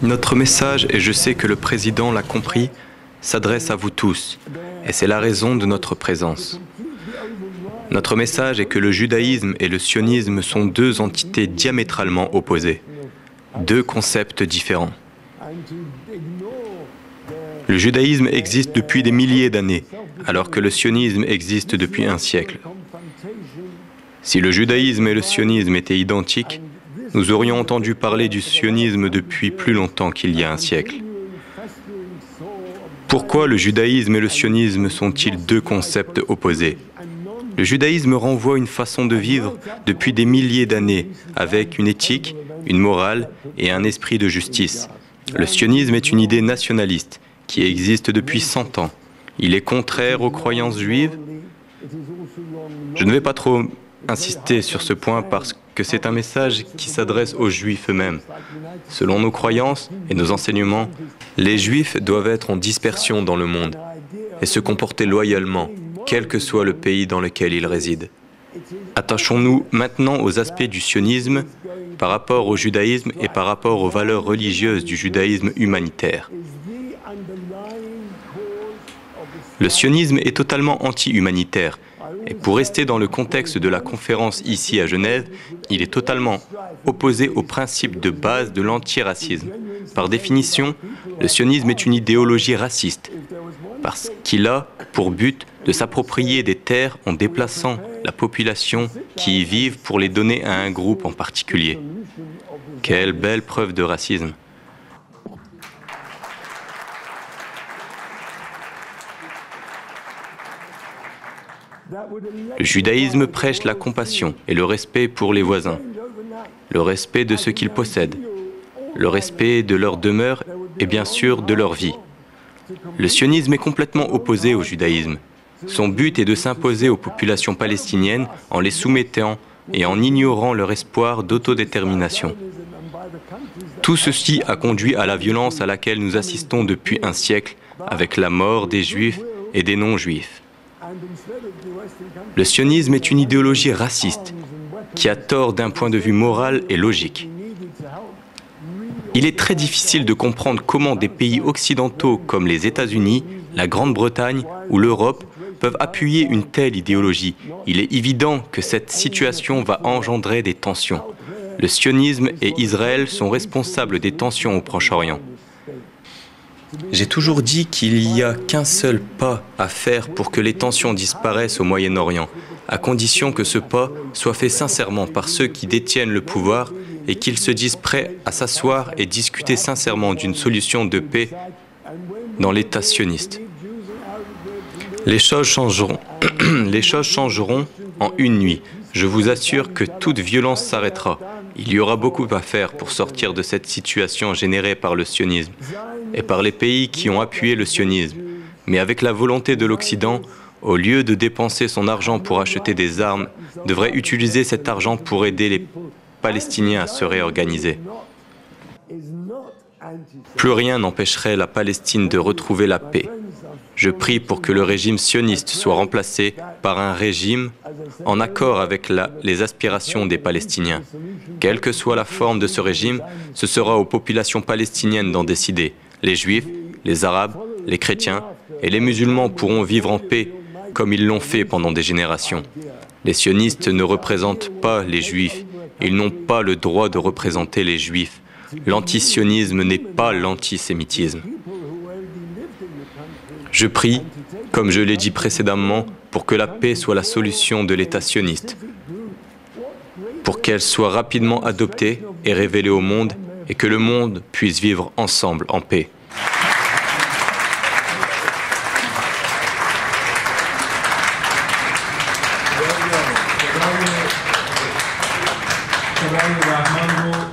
Notre message, et je sais que le président l'a compris, s'adresse à vous tous, et c'est la raison de notre présence. Notre message est que le judaïsme et le sionisme sont deux entités diamétralement opposées, deux concepts différents. Le judaïsme existe depuis des milliers d'années, alors que le sionisme existe depuis un siècle. Si le judaïsme et le sionisme étaient identiques, nous aurions entendu parler du sionisme depuis plus longtemps qu'il y a un siècle. Pourquoi le judaïsme et le sionisme sont-ils deux concepts opposés? Le judaïsme renvoie une façon de vivre depuis des milliers d'années, avec une éthique, une morale et un esprit de justice. Le sionisme est une idée nationaliste qui existe depuis 100 ans. Il est contraire aux croyances juives. Je ne vais pas trop insister sur ce point parce que c'est un message qui s'adresse aux Juifs eux-mêmes. Selon nos croyances et nos enseignements, les Juifs doivent être en dispersion dans le monde et se comporter loyalement, quel que soit le pays dans lequel ils résident. Attachons-nous maintenant aux aspects du sionisme par rapport au judaïsme et par rapport aux valeurs religieuses du judaïsme humanitaire. Le sionisme est totalement anti-humanitaire. Et pour rester dans le contexte de la conférence ici à Genève, il est totalement opposé au principe de base de l'antiracisme. Par définition, le sionisme est une idéologie raciste, parce qu'il a pour but de s'approprier des terres en déplaçant la population qui y vivent pour les donner à un groupe en particulier. Quelle belle preuve de racisme! Le judaïsme prêche la compassion et le respect pour les voisins, le respect de ce qu'ils possèdent, le respect de leur demeure et bien sûr de leur vie. Le sionisme est complètement opposé au judaïsme. Son but est de s'imposer aux populations palestiniennes en les soumettant et en ignorant leur espoir d'autodétermination. Tout ceci a conduit à la violence à laquelle nous assistons depuis un siècle avec la mort des Juifs et des non-Juifs. Le sionisme est une idéologie raciste qui a tort d'un point de vue moral et logique. Il est très difficile de comprendre comment des pays occidentaux comme les États-Unis, la Grande-Bretagne ou l'Europe peuvent appuyer une telle idéologie. Il est évident que cette situation va engendrer des tensions. Le sionisme et Israël sont responsables des tensions au Proche-Orient. J'ai toujours dit qu'il n'y a qu'un seul pas à faire pour que les tensions disparaissent au Moyen-Orient, à condition que ce pas soit fait sincèrement par ceux qui détiennent le pouvoir et qu'ils se disent prêts à s'asseoir et discuter sincèrement d'une solution de paix dans l'État sioniste. Les choses changeront en une nuit. Je vous assure que toute violence s'arrêtera. Il y aura beaucoup à faire pour sortir de cette situation générée par le sionisme et par les pays qui ont appuyé le sionisme. Mais avec la volonté de l'Occident, au lieu de dépenser son argent pour acheter des armes, devrait utiliser cet argent pour aider les Palestiniens à se réorganiser. Plus rien n'empêcherait la Palestine de retrouver la paix. Je prie pour que le régime sioniste soit remplacé par un régime en accord avec les aspirations des Palestiniens. Quelle que soit la forme de ce régime, ce sera aux populations palestiniennes d'en décider. Les Juifs, les Arabes, les chrétiens et les musulmans pourront vivre en paix comme ils l'ont fait pendant des générations. Les sionistes ne représentent pas les Juifs. Ils n'ont pas le droit de représenter les Juifs. L'antisionisme n'est pas l'antisémitisme. Je prie, comme je l'ai dit précédemment, pour que la paix soit la solution de l'État sioniste, pour qu'elle soit rapidement adoptée et révélée au monde, et que le monde puisse vivre ensemble en paix. خدای رحمان رو